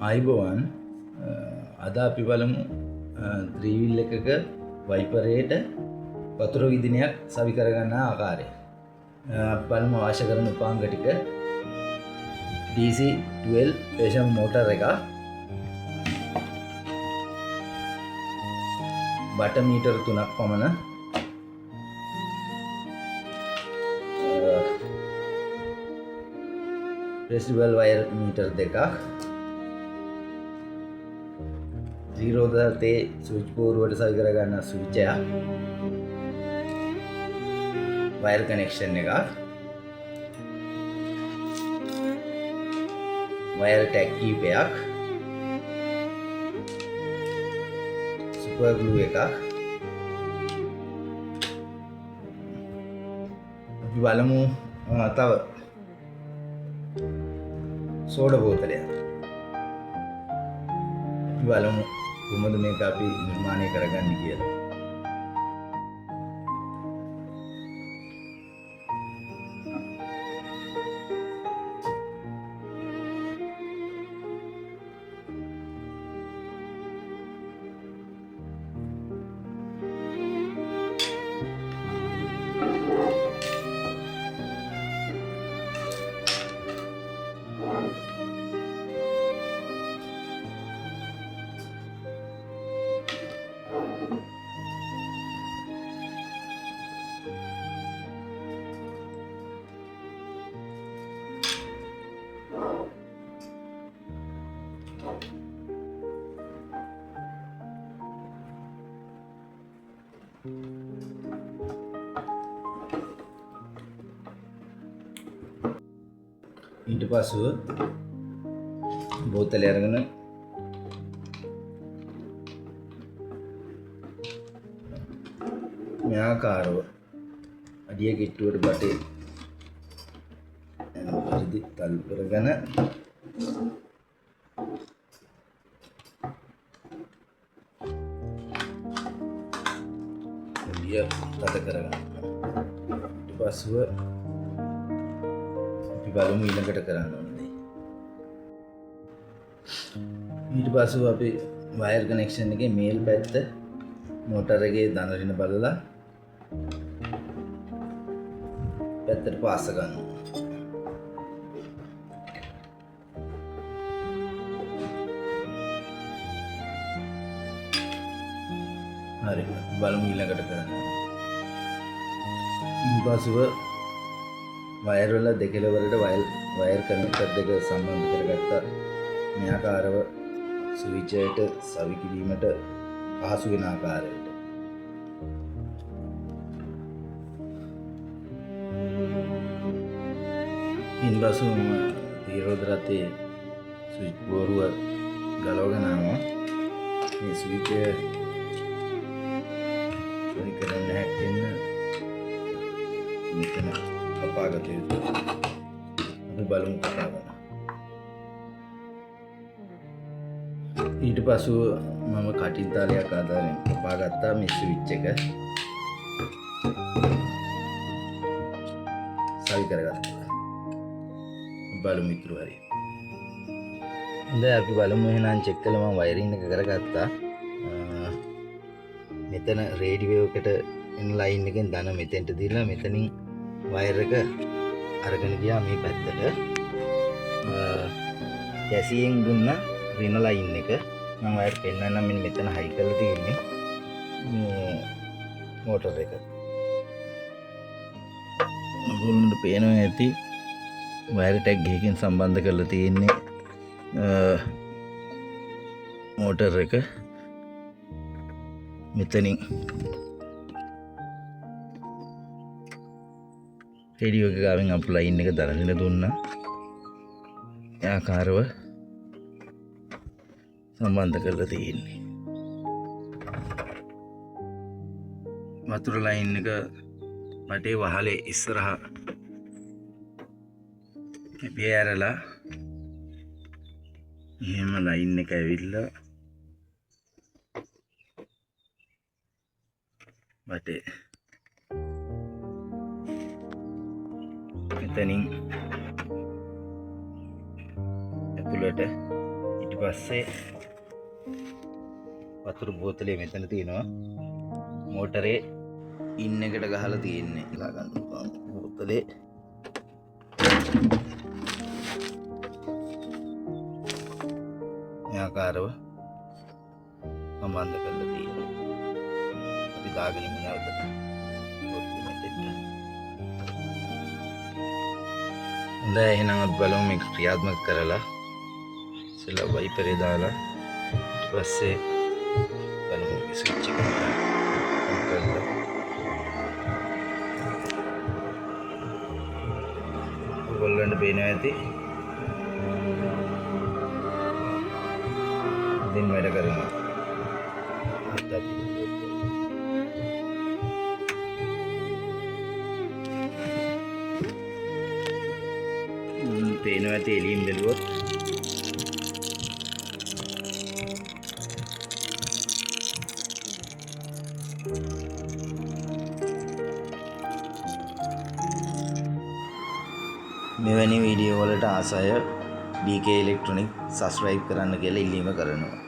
ආයිබෝවන් අද අපි බලමු ත්‍රීවිල් එකක වයිපරේට වතුර විදිනයක් සවි කරගන්න ආකාරය. බලමු අවශ්‍ය කරන උපාංග ටික. DC 12 ප්‍රෙෂර් මෝටර් එක, බට මීටර 3ක් පමණ, රෙසිඩුවල් වයර් මීටර් 2ක්, 0 තේ ස්විච් බෝරුවට සවි කරගන්න ස්විච් එකක්, වයර් කනෙක්ෂන් එකක්, වයර් ටැග් කීපයක්, සුපර් ග්ලූ එකක්. අපි බලමු තව සෝඩා බෝතලයක්. අපි බලමු කොහොමද මේක අපි නිර්මාණය කරගන්නේ කියලා. ඊට පස්සෙ බෝතලය අරගෙන මේ ආකාරව අඩිය කිට්ටුවට බටේ පරිදි තල්ලු කරගෙන එළිය තද කරගන්න. ඊට පස්සෙ බලමු ඊළඟට කරන්න ඕන දේ. ඊට පස්සෙ අපි වයර් කනෙක්ෂන් එකේ මේල් පැත්ත මෝටර් එකේ දන රින බලලා පැත්තට පාස ගන්නවා. හරි, බලමු ඊළඟට කරන්න. ඊට පස්සෙ වයර් වල දෙකලවරට වයර් කනෙක්ටර් දෙක සම්බන්ධ කරගත්තා. මේ ආකාරව ස්විච් එකට සවි කිරීමට පහසු වෙන ආකාරයට. ඉන්පසු තීරෝදරතේ ස්විච් බෝරුව ගලවගෙන ආවා. මේ ස්විච් එක හරි කරන්න හැක්කෙන්න මෙතන කපාගත යුතුයි. අපි බලමු කපා ගන්න. ඊට පස්සෙ මම කටින් තාලයක් ආදාරෙන් කපා ගත්තා මේ ස්විච් එක. සවි කරගත්තා. බලමු ඉතුරු හරිය. දැන් අපි බලමු එහෙනම් චෙක් කළා මම වයරින් එක කරගත්තා. මෙතන රේඩියෝ එකට එන ලයින් එකෙන් දන මෙතෙන්ට දීලා මෙතනින් වයර් එක අරගෙන ගියා මේ පැත්තට. කැසියෙන් දුන්න රින ලයින් එක මම වයර් පෙන්නන්නම්. මෙන්න මෙතන හයි කරලා තියෙන්නේ මේ මෝටර් එක. ඔයගොල්ලන්ට පේනවා ඇති වයර් ටැග් එකකින් සම්බන්ධ කරලා තියෙන්නේ මෝටර් එක. මෙතනින් රේඩියෝ එක ගාවෙන් අපු ලයින් එක දරගෙන දුන්නා. ඒ ආකාරව සම්බන්ධ කරලා තියෙන්නේ. වතුර ලයින් එක බටේ වහලේ ඉස්සරහා කැපිය ඇරලා එහෙම ලයින් එක ඇවිල්ලා බටේ මෙතනින් ඇතුළට ඊට පස්සේ වතුර බෝතලේ මෙතන තියෙනවා. මෝටරේ ඉන් එකට ගහලා තියෙන්නේ. ගා ගන්න පුළුවන් බෝතලේ. මේ ආකාරව සම්බන්ධ කරලා තියෙනවා. අපි දාගෙන ඉන්න නැවත බෝතලේ මෙතෙන්ට. හොඳයි එහෙනම් අපි බලමු මේක ක්‍රියාත්මක කරලා. ඉස්සෙල්ලා වයිපරේ දාලා ඊට පස්සේ බලමු ස්විච් එක ඔන් කරලා. ඔයගොල්ලන්ට පේනවා ඇති. දින් වැඩ කරනවා. පේනවා ඇති එළියෙන් බැලුවොත්. මෙවැනි වීඩියෝ වලට ආස අය BK ඉලෙක්ට්‍රොනික් සබ්ස්ක්‍රයිබ් කරන්න කියලා ඉල්ලීම කරනවා.